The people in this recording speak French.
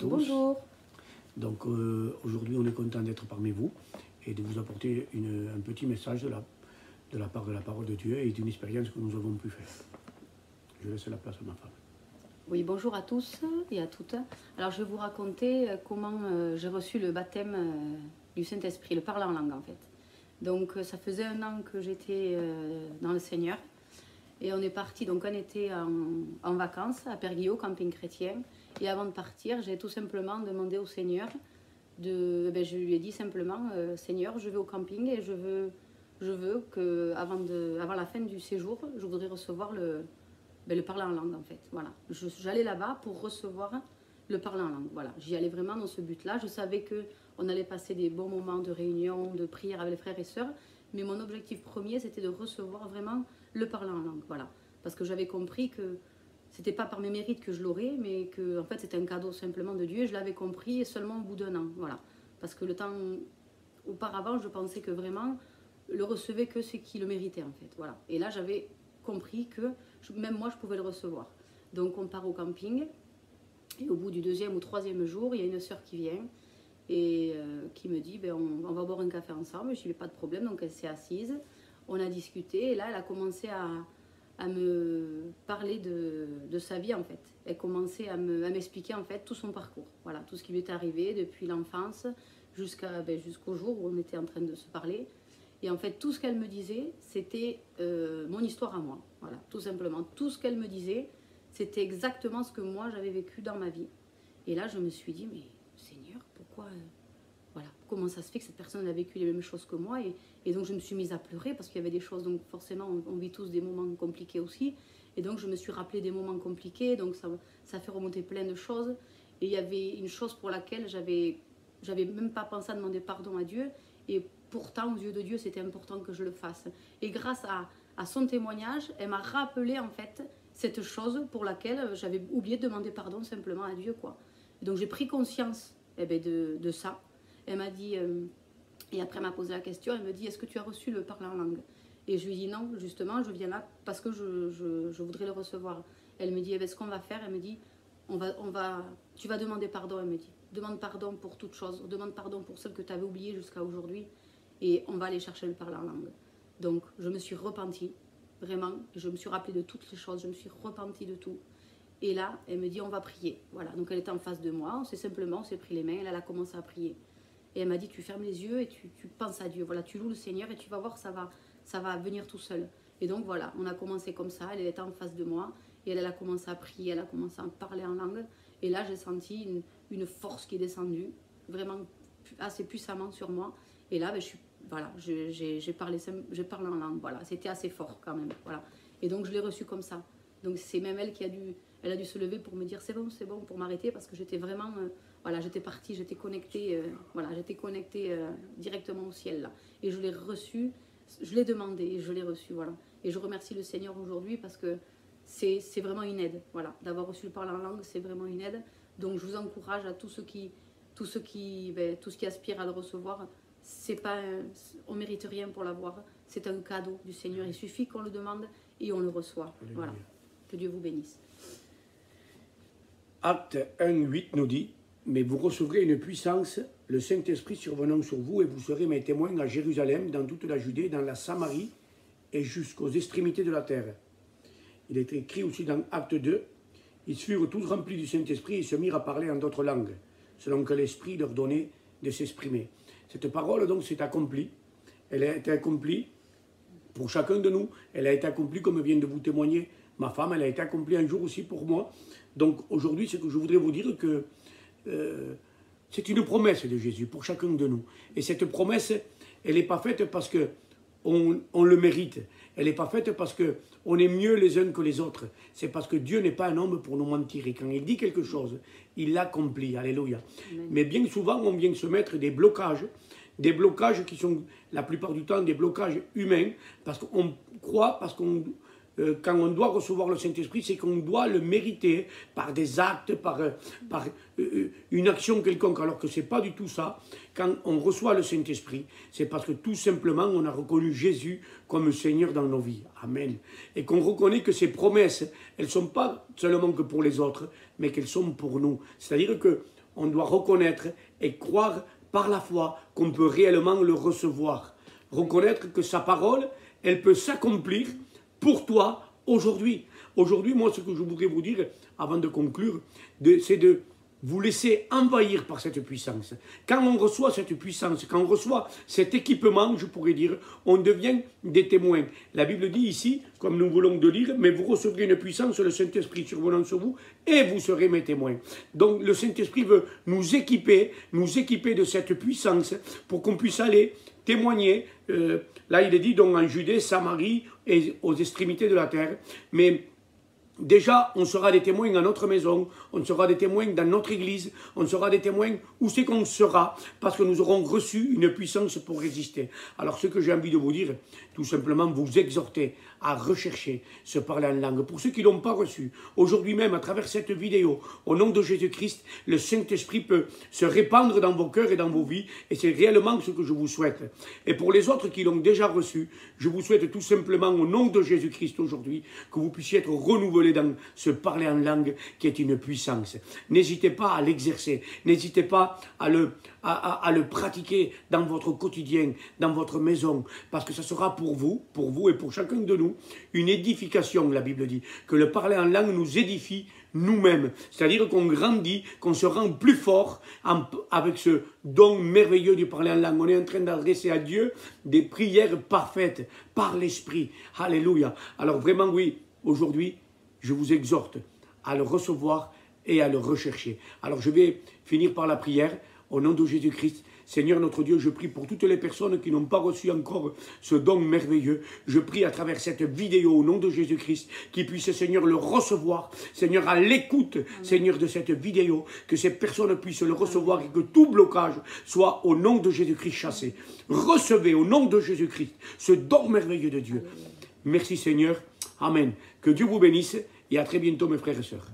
tous. Bonjour. Donc aujourd'hui on est content d'être parmi vous et de vous apporter un petit message de la part de la parole de Dieu et d'une expérience que nous avons pu faire. Je laisse la place à ma femme. Oui, bonjour à tous et à toutes. Alors je vais vous raconter comment j'ai reçu le baptême du Saint-Esprit, le parler en langue en fait. Donc ça faisait 1 an que j'étais dans le Seigneur et on est parti, donc on était en vacances à Perguillot, camping chrétien. Et avant de partir, j'ai tout simplement demandé au Seigneur, je lui ai dit simplement, Seigneur, je vais au camping et je veux que avant la fin du séjour, je voudrais recevoir le parler en langue en fait. Voilà. J'allais là-bas pour recevoir le parler en langue. Voilà. J'y allais vraiment dans ce but-là. Je savais qu'on allait passer des bons moments de réunion, de prière avec les frères et sœurs, mais mon objectif premier, c'était de recevoir vraiment le parler en langue. Voilà. Parce que j'avais compris que c'était pas par mes mérites que je l'aurais, mais que en fait c'était un cadeau simplement de Dieu. Et je l'avais compris seulement au bout d'1 an. Voilà. Parce que le temps auparavant, je pensais que vraiment le recevait que ceux qui le méritaient en fait. Voilà. Et là, j'avais compris que même moi, je pouvais le recevoir. Donc on part au camping et au bout du 2e ou 3e jour, il y a une sœur qui vient et qui me dit on va boire un café ensemble. Je lui dis pas de problème, donc elle s'est assise, on a discuté et là elle a commencé à me parler de sa vie en fait. Elle commençait à m'expliquer en fait tout son parcours, voilà, tout ce qui lui est arrivé depuis l'enfance jusqu'au jour où on était en train de se parler. Et en fait, tout ce qu'elle me disait, c'était mon histoire à moi. Voilà, tout simplement. Tout ce qu'elle me disait, c'était exactement ce que moi, j'avais vécu dans ma vie. Et là, je me suis dit, mais Seigneur, pourquoi voilà, comment ça se fait que cette personne a vécu les mêmes choses que moi et donc, je me suis mise à pleurer parce qu'il y avait des choses, donc forcément, on vit tous des moments compliqués aussi. Et donc, je me suis rappelé des moments compliqués, donc ça fait remonter plein de choses. Et il y avait une chose pour laquelle j'avais même pas pensé à demander pardon à Dieu. Et pourtant, aux yeux de Dieu, c'était important que je le fasse. Et grâce à son témoignage, elle m'a rappelé en fait cette chose pour laquelle j'avais oublié de demander pardon simplement à Dieu, quoi. Et donc j'ai pris conscience de ça. Elle m'a dit, et après elle m'a posé la question, elle me dit, est-ce que tu as reçu le parler en langue? Et je lui dis non, justement, je viens là parce que je voudrais le recevoir. Elle me dit, ce qu'on va faire, elle me dit, tu vas demander pardon, elle me dit. Demande pardon pour toute chose, demande pardon pour celle que tu avais oubliée jusqu'à aujourd'hui et on va aller chercher le parler en langue. Donc je me suis repentie, vraiment, je me suis rappelée de toutes les choses, je me suis repentie de tout. Et là, elle me dit on va prier. Voilà, donc elle était en face de moi, on s'est pris les mains, elle a commencé à prier. Et elle m'a dit tu fermes les yeux et tu penses à Dieu, voilà, tu loues le Seigneur et tu vas voir, ça va venir tout seul. Et donc voilà, on a commencé comme ça, elle était en face de moi et elle a commencé à prier, elle a commencé à parler en langue. Et là, j'ai senti une force qui est descendue, vraiment assez puissamment sur moi. Et là, j'ai parlé en langue. Voilà, c'était assez fort quand même. Voilà. Et donc, je l'ai reçu comme ça. Donc, c'est même elle qui a dû se lever pour me dire c'est bon, pour m'arrêter parce que j'étais vraiment, j'étais partie, j'étais connectée, directement au ciel là. Et je l'ai reçu, je l'ai demandé et je l'ai reçu, voilà. Et je remercie le Seigneur aujourd'hui parce que c'est vraiment une aide, voilà. D'avoir reçu le parler en langue, c'est vraiment une aide. Donc je vous encourage à tous ceux qui aspirent à le recevoir. C'est pas, on mérite rien pour l'avoir. C'est un cadeau du Seigneur. Il suffit qu'on le demande et on le reçoit. Voilà. Que Dieu vous bénisse. Acte 1:8 nous dit, mais vous recevrez une puissance, le Saint-Esprit survenant sur vous et vous serez mes témoins à Jérusalem, dans toute la Judée, dans la Samarie et jusqu'aux extrémités de la terre. Il est écrit aussi dans Acte 2, ils furent tous remplis du Saint-Esprit et se mirent à parler en d'autres langues, selon que l'Esprit leur donnait de s'exprimer. Cette parole donc s'est accomplie, elle a été accomplie pour chacun de nous, elle a été accomplie comme vient de vous témoigner ma femme, elle a été accomplie un jour aussi pour moi. Donc aujourd'hui, c'est que je voudrais vous dire que c'est une promesse de Jésus pour chacun de nous. Et cette promesse, elle n'est pas faite parce que on le mérite. Elle n'est pas faite parce qu'on est mieux les uns que les autres. C'est parce que Dieu n'est pas un homme pour nous mentir. Et quand il dit quelque chose, il l'accomplit. Alléluia. Amen. Mais bien souvent, on vient se mettre des blocages qui sont la plupart du temps des blocages humains, parce qu'on croit, quand on doit recevoir le Saint-Esprit, c'est qu'on doit le mériter par des actes, par une action quelconque, alors que ce n'est pas du tout ça. Quand on reçoit le Saint-Esprit, c'est parce que tout simplement on a reconnu Jésus comme Seigneur dans nos vies. Amen. Et qu'on reconnaît que ces promesses, elles ne sont pas seulement que pour les autres, mais qu'elles sont pour nous. C'est-à-dire que on doit reconnaître et croire par la foi qu'on peut réellement le recevoir. Reconnaître que sa parole, elle peut s'accomplir pour toi aujourd'hui. Aujourd'hui, moi, ce que je voudrais vous dire, avant de conclure, c'est de vous laisser envahir par cette puissance. Quand on reçoit cette puissance, quand on reçoit cet équipement, je pourrais dire, on devient des témoins. La Bible dit ici, comme nous voulons de lire, mais vous recevrez une puissance, le Saint-Esprit survenant sur vous, et vous serez mes témoins. Donc le Saint-Esprit veut nous équiper de cette puissance pour qu'on puisse aller témoigner. Là, il est dit donc en Judée, Samarie et aux extrémités de la terre. Mais déjà, on sera des témoins à notre maison, on sera des témoins dans notre église, on sera des témoins où c'est qu'on sera, parce que nous aurons reçu une puissance pour résister. Alors ce que j'ai envie de vous dire, tout simplement vous exhorter à rechercher ce parler en langue. Pour ceux qui ne l'ont pas reçu, aujourd'hui même, à travers cette vidéo, au nom de Jésus-Christ, le Saint-Esprit peut se répandre dans vos cœurs et dans vos vies, et c'est réellement ce que je vous souhaite. Et pour les autres qui l'ont déjà reçu, je vous souhaite tout simplement, au nom de Jésus-Christ aujourd'hui, que vous puissiez être renouvelés dans ce parler en langue qui est une puissance. N'hésitez pas à l'exercer, n'hésitez pas à le pratiquer dans votre quotidien, dans votre maison, parce que ça sera pour vous et pour chacun de nous, une édification, la Bible dit, que le parler en langue nous édifie nous-mêmes, c'est-à-dire qu'on grandit, qu'on se rend plus fort avec ce don merveilleux du parler en langue. On est en train d'adresser à Dieu des prières parfaites par l'Esprit. Alléluia. Alors vraiment oui, aujourd'hui, je vous exhorte à le recevoir et à le rechercher. Alors je vais finir par la prière au nom de Jésus-Christ. Seigneur notre Dieu, je prie pour toutes les personnes qui n'ont pas reçu encore ce don merveilleux. Je prie à travers cette vidéo au nom de Jésus-Christ qu'ils puissent, Seigneur, le recevoir. Seigneur, à l'écoute, Seigneur, de cette vidéo, que ces personnes puissent le recevoir et que tout blocage soit au nom de Jésus-Christ chassé. Recevez au nom de Jésus-Christ ce don merveilleux de Dieu. Merci Seigneur. Amen. Que Dieu vous bénisse et à très bientôt mes frères et sœurs.